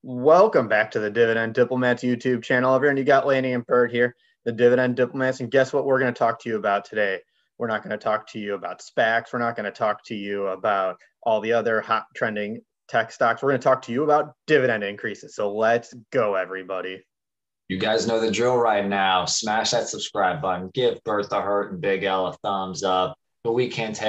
Welcome back to the Dividend Diplomats YouTube channel. Everyone, you got Lanny and Bert here, the Dividend Diplomats. And guess what we're going to talk to you about today? We're not going to talk to you about SPACs. We're not going to talk to you about all the other hot trending tech stocks. We're going to talk to you about dividend increases. So let's go, everybody. You guys know the drill right now. Smash that subscribe button. Give Bert the Hurt and Big L a thumbs up. But we can't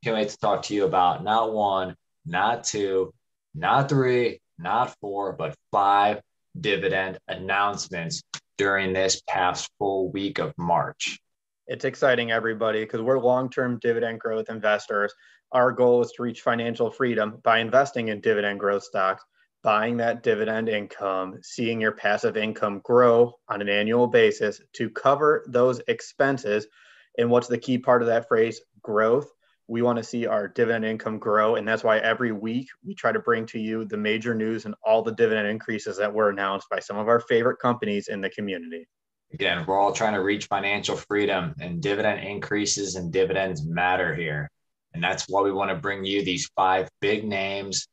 wait to talk to you about not one, not two, not three, not four, but five dividend announcements during this past full week of March. It's exciting, everybody, because we're long-term dividend growth investors. Our goal is to reach financial freedom by investing in dividend growth stocks, buying that dividend income, seeing your passive income grow on an annual basis to cover those expenses. And what's the key part of that phrase? Growth. We want to see our dividend income grow. And that's why every week we try to bring to you the major news and all the dividend increases that were announced by some of our favorite companies in the community. Again, we're all trying to reach financial freedom, and dividend increases and dividends matter here. And that's why we want to bring you these five big names.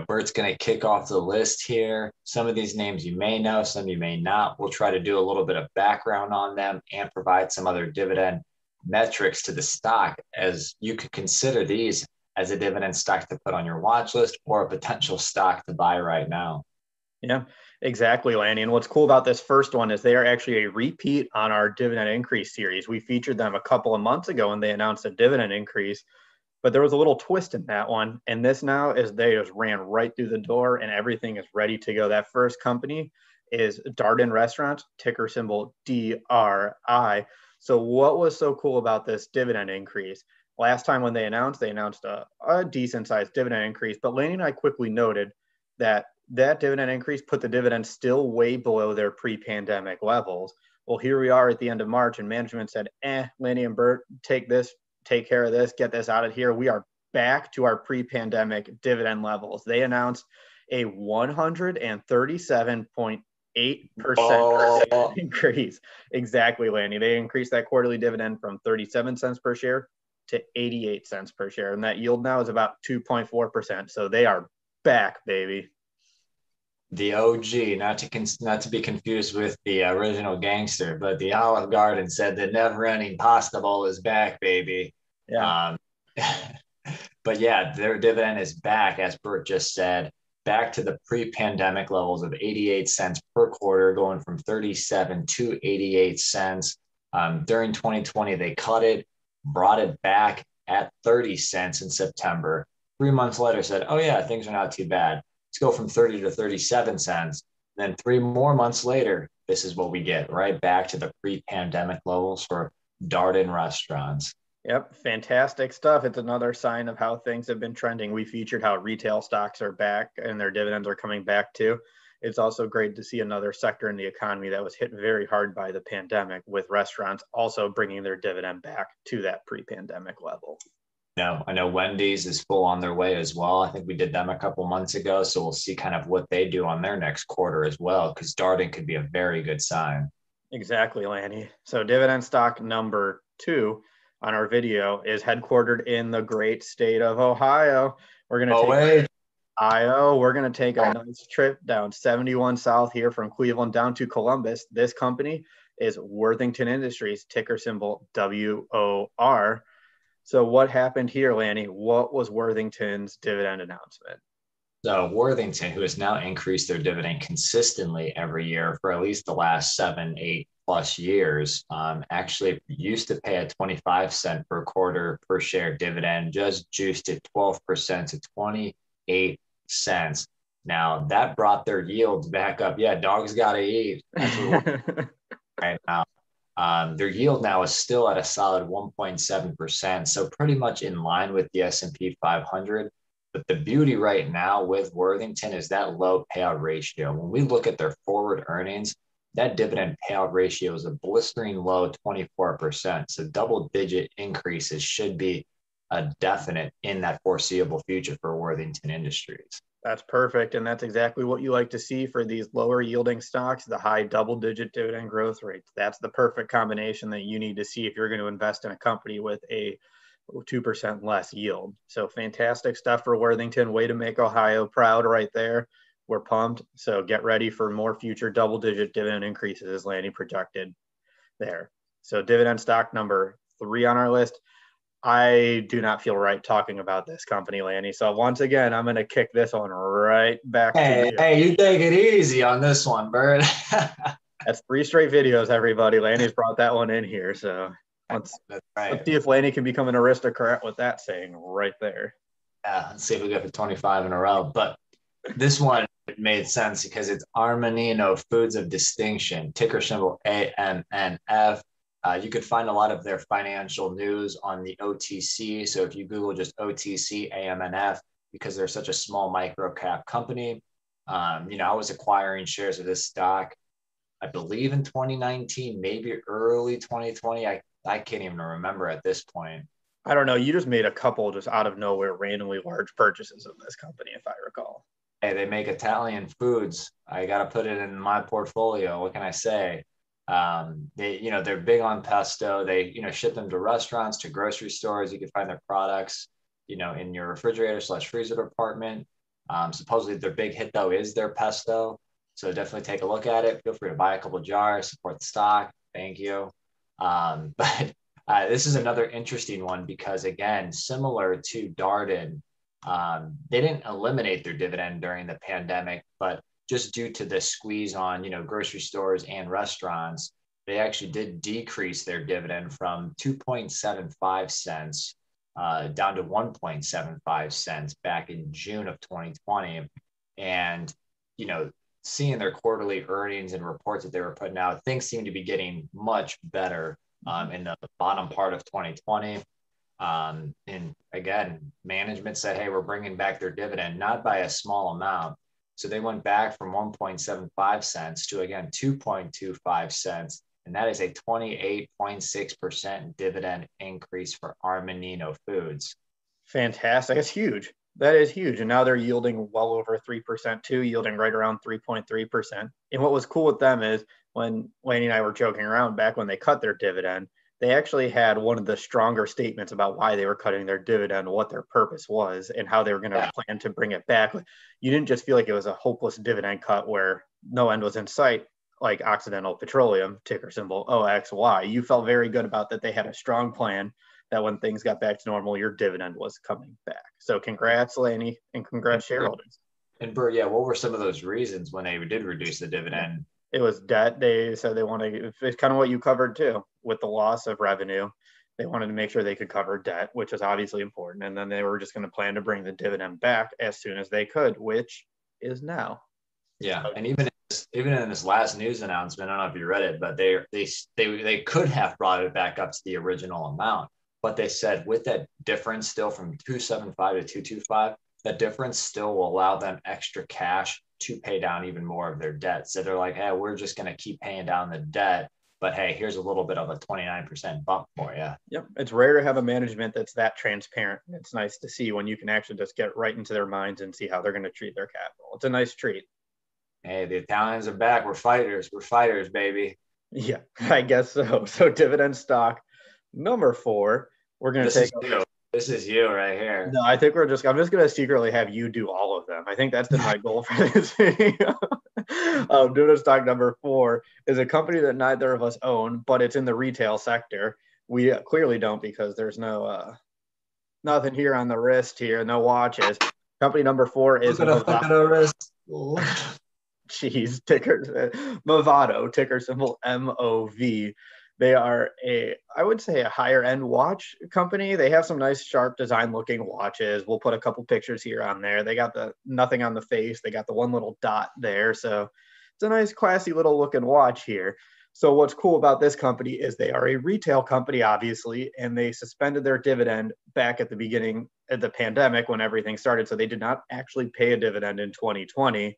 Bert's going to kick off the list here. Some of these names you may know, some you may not. We'll try to do a little bit of background on them and provide some other dividend metrics to the stock, as you could consider these as a dividend stock to put on your watch list or a potential stock to buy right now. Yeah, exactly, Lanny. And what's cool about this first one is they are actually a repeat on our dividend increase series. We featured them a couple of months ago when they announced a dividend increase, but there was a little twist in that one. And this now is they just ran right through the door and everything is ready to go. That first company is Darden Restaurants, ticker symbol DRI. So what was so cool about this dividend increase? Last time when they announced a decent sized dividend increase, but Lanny and I quickly noted that dividend increase put the dividend still way below their pre-pandemic levels. Well, here we are at the end of March and management said, Lanny and Bert, take care of this, get this out of here. We are back to our pre-pandemic dividend levels. They announced a 137.8% increase. Exactly, Lanny. They increased that quarterly dividend from 37 cents per share to 88 cents per share. And that yield now is about 2.4%. So they are back, baby. The OG, not to be confused with the original gangster, but the Olive Garden said the never-ending pasta bowl is back, baby. Yeah. But yeah, their dividend is back, as Bert just said, back to the pre-pandemic levels of 88 cents per quarter, going from 37 to 88 cents. During 2020, they cut it, brought it back at 30 cents in September. 3 months later, said, oh yeah, things are not too bad. Let's go from 30 to 37 cents. Then 3 more months later, this is what we get, right back to the pre-pandemic levels for Darden Restaurants. Yep, fantastic stuff. It's another sign of how things have been trending. We featured how retail stocks are back and their dividends are coming back too. It's also great to see another sector in the economy that was hit very hard by the pandemic, with restaurants also bringing their dividend back to that pre-pandemic level. I know Wendy's is full on their way as well. I think we did them a couple months ago, so we'll see kind of what they do on their next quarter as well, because Darden could be a very good sign. Exactly, Lanny. So dividend stock number 2 on our video is headquartered in the great state of Ohio. We're going to take a nice trip down 71 South here from Cleveland down to Columbus. This company is Worthington Industries, ticker symbol WOR. So what happened here, Lanny? What was Worthington's dividend announcement? So Worthington, who has now increased their dividend consistently every year for at least the last 7-8 plus years, actually used to pay a 25-cent per quarter per share dividend, just juiced it 12% to 28 cents. Now that brought their yields back up. Yeah, dogs got to eat. That's what right now. Their yield now is still at a solid 1.7%, so pretty much in line with the S&P 500. But the beauty right now with Worthington is that low payout ratio. When we look at their forward earnings, that dividend payout ratio is a blistering low 24%. So double-digit increases should be a definite in that foreseeable future for Worthington Industries. That's perfect. And that's exactly what you like to see for these lower yielding stocks, the high double-digit dividend growth rates. That's the perfect combination that you need to see if you're going to invest in a company with a 2% less yield. So fantastic stuff for Worthington. Way to make Ohio proud right there. We're pumped. So get ready for more future double-digit dividend increases, as Lanny projected there. So dividend stock number 3 on our list. I do not feel right talking about this company, Lanny. So once again, I'm going to kick this one right back to you. Hey, you take it easy on this one, Bert. That's 3 straight videos, everybody. Lanny's brought that one in here. So let's see if Lanny can become an aristocrat with that saying right there. Yeah, let's see if we get for 25 in a row. But this one made sense because it's Armanino Foods of Distinction, ticker symbol AMNF. You could find a lot of their financial news on the OTC. So if you Google just OTC AMNF, because they're such a small micro cap company, I was acquiring shares of this stock, I believe in 2019, maybe early 2020. I can't even remember at this point. I don't know. You just made a couple just out of nowhere, randomly large purchases of this company, if I recall. Hey, they make Italian foods. I got to put it in my portfolio. What can I say? They're big on pesto. They, ship them to restaurants, to grocery stores. You can find their products, in your refrigerator/freezer department. Supposedly their big hit though is their pesto. So definitely take a look at it. Feel free to buy a couple of jars, support the stock. Thank you. But this is another interesting one because, again, similar to Darden, they didn't eliminate their dividend during the pandemic, but just due to the squeeze on, grocery stores and restaurants, they actually did decrease their dividend from 2.75 cents down to 1.75 cents back in June of 2020. And, seeing their quarterly earnings and reports that they were putting out, things seem to be getting much better in the bottom part of 2020. And again, management said, hey, we're bringing back their dividend, not by a small amount. So they went back from 1.75 cents to, again, 2.25 cents. And that is a 28.6% dividend increase for Armanino Foods. Fantastic. That's huge. That is huge. And now they're yielding well over 3% too, yielding right around 3.3%. And what was cool with them is when Laney and I were joking around back when they cut their dividend, they actually had one of the stronger statements about why they were cutting their dividend, what their purpose was, and how they were going to plan to bring it back. You didn't just feel like it was a hopeless dividend cut where no end was in sight, like Occidental Petroleum, ticker symbol OXY. You felt very good about that. They had a strong plan that when things got back to normal, your dividend was coming back. So congrats, Laney, and congrats, shareholders. And Bert, what were some of those reasons when they did reduce the dividend? It was debt. They said they wanted, it's kind of what you covered too, with the loss of revenue. They wanted to make sure they could cover debt, which is obviously important. And then they were just going to plan to bring the dividend back as soon as they could, which is now. Yeah, and even in this last news announcement, I don't know if you read it, but they could have brought it back up to the original amount. But they said with that difference still from 275 to 225, that difference still will allow them extra cash to pay down even more of their debt. So they're like, hey, we're just going to keep paying down the debt. But hey, here's a little bit of a 29% bump for you. Yep. It's rare to have a management that's that transparent. It's nice to see when you can actually just get right into their minds and see how they're going to treat their capital. It's a nice treat. Hey, the Italians are back. We're fighters. We're fighters, baby. Yeah, I guess so. So dividend stock number 4. We're going to take. This is you right here. No, I think I'm just going to secretly have you do all of them. I think that's been my goal for this video. Dividend stock number 4 is a company that neither of us own, but it's in the retail sector. We clearly don't because there's no nothing here on the wrist here, no watches. Company number 4 is Movado. Jeez, Movado, ticker symbol MOV. They are I would say a higher end watch company. They have some nice sharp design looking watches. We'll put a couple pictures here on there. They got the nothing on the face. They got the one little dot there. So it's a nice classy little looking watch here. So what's cool about this company is they are a retail company, obviously, and they suspended their dividend back at the beginning of the pandemic when everything started. So they did not actually pay a dividend in 2020.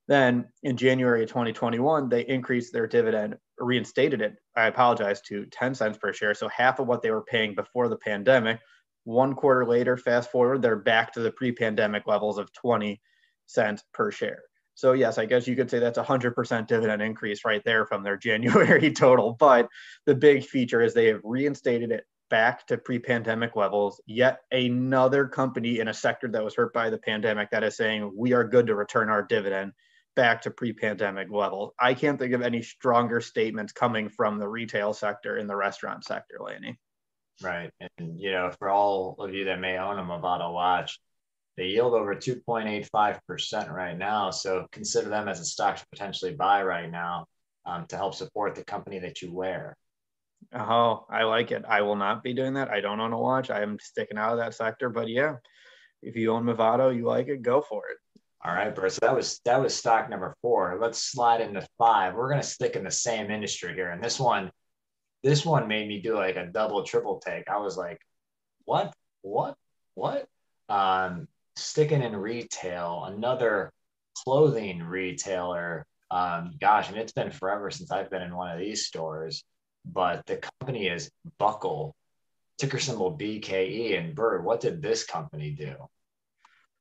Then in January of 2021, they increased their dividend, reinstated it, I apologize, to 10 cents per share. So half of what they were paying before the pandemic. 1 quarter later, fast forward, they're back to the pre-pandemic levels of 20 cents per share. So yes, I guess you could say that's a 100% dividend increase right there from their January total. But the big feature is they have reinstated it back to pre-pandemic levels. Yet another company in a sector that was hurt by the pandemic that is saying we are good to return our dividend back to pre-pandemic levels. I can't think of any stronger statements coming from the retail sector and the restaurant sector, Laney. Right. And, for all of you that may own a Movado watch, they yield over 2.85% right now. So consider them as a stock to potentially buy right now to help support the company that you wear. Oh, I like it. I will not be doing that. I don't own a watch. I am sticking out of that sector. But yeah, if you own Movado, you like it, go for it. All right, Bert. So that was stock number 4. Let's slide into 5. We're going to stick in the same industry here. And this one made me do like a double, triple take. I was like, what? Sticking in retail, another clothing retailer. Gosh, and it's been forever since I've been in one of these stores, but the company is Buckle, ticker symbol BKE. And Bert, what did this company do?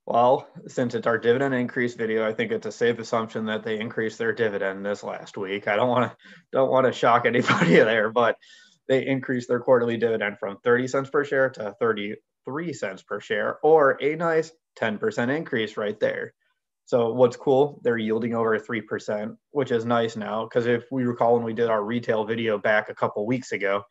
Well, since it's our dividend increase video, I think it's a safe assumption that they increased their dividend this last week. I don't want to shock anybody there, but they increased their quarterly dividend from 30 cents per share to 33 cents per share, or a nice 10% increase right there. So what's cool, they're yielding over 3%, which is nice now, because if we recall when we did our retail video back a couple weeks ago,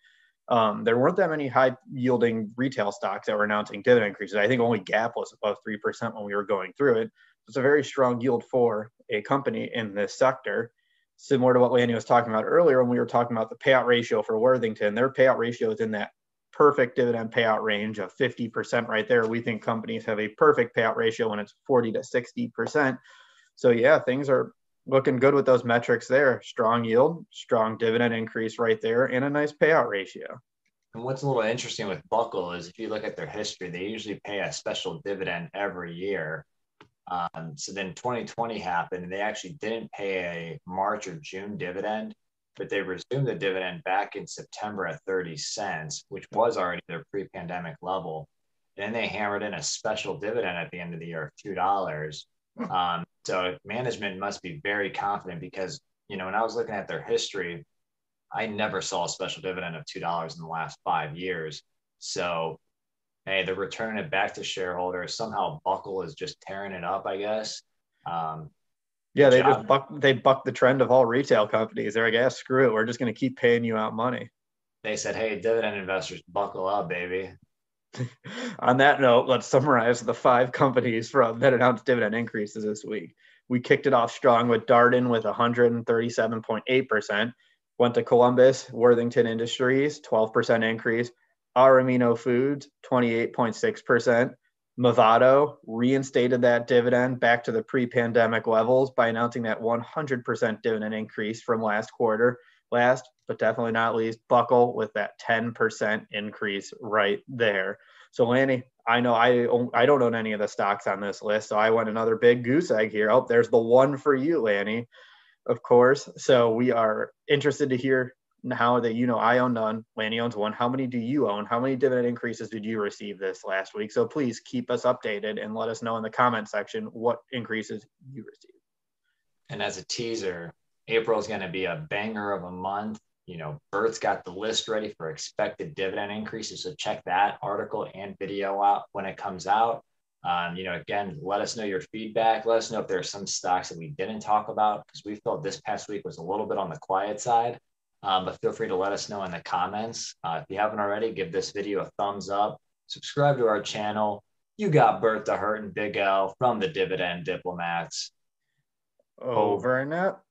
there weren't that many high yielding retail stocks that were announcing dividend increases. I think only Gap was above 3% when we were going through it. It's a very strong yield for a company in this sector, similar to what Lanny was talking about earlier when we were talking about the payout ratio for Worthington. Their payout ratio is in that perfect dividend payout range of 50% right there. We think companies have a perfect payout ratio when it's 40 to 60%. So yeah, things are looking good with those metrics there. Strong yield, strong dividend increase right there, and a nice payout ratio. And what's a little interesting with Buckle is if you look at their history, they usually pay a special dividend every year. So then 2020 happened and they actually didn't pay a March or June dividend, but they resumed the dividend back in September at 30 cents, which was already their pre-pandemic level. Then they hammered in a special dividend at the end of the year of $2. So management must be very confident because, when I was looking at their history, I never saw a special dividend of $2 in the last 5 years. So, hey, they're returning it back to shareholders. Somehow Buckle is just tearing it up, I guess. Yeah, they bucked the trend of all retail companies. They're like, yeah, screw it. We're just going to keep paying you out money. They said, hey, dividend investors, buckle up, baby. On that note, let's summarize the 5 companies that announced dividend increases this week. We kicked it off strong with Darden with 137.8%. Went to Columbus, Worthington Industries, 12% increase. Aramino Foods, 28.6%. Movado reinstated that dividend back to the pre-pandemic levels by announcing that 100% dividend increase from last quarter. Last, but definitely not least, Buckle with that 10% increase right there. So Lanny, I know I don't own any of the stocks on this list, so I went another big goose egg here. Oh, there's the one for you, Lanny, of course. So we are interested to hear how that I own none. Lanny owns one. How many do you own? How many dividend increases did you receive this last week? So please keep us updated and let us know in the comment section what increases you received. And as a teaser, April is going to be a banger of a month. Bert's got the list ready for expected dividend increases. So check that article and video out when it comes out. Again, let us know your feedback. Let us know if there are some stocks that we didn't talk about because we felt this past week was a little bit on the quiet side. But feel free to let us know in the comments. If you haven't already, give this video a thumbs up. Subscribe to our channel. You got Bert the Hurt and Big L from the Dividend Diplomats. Over and out.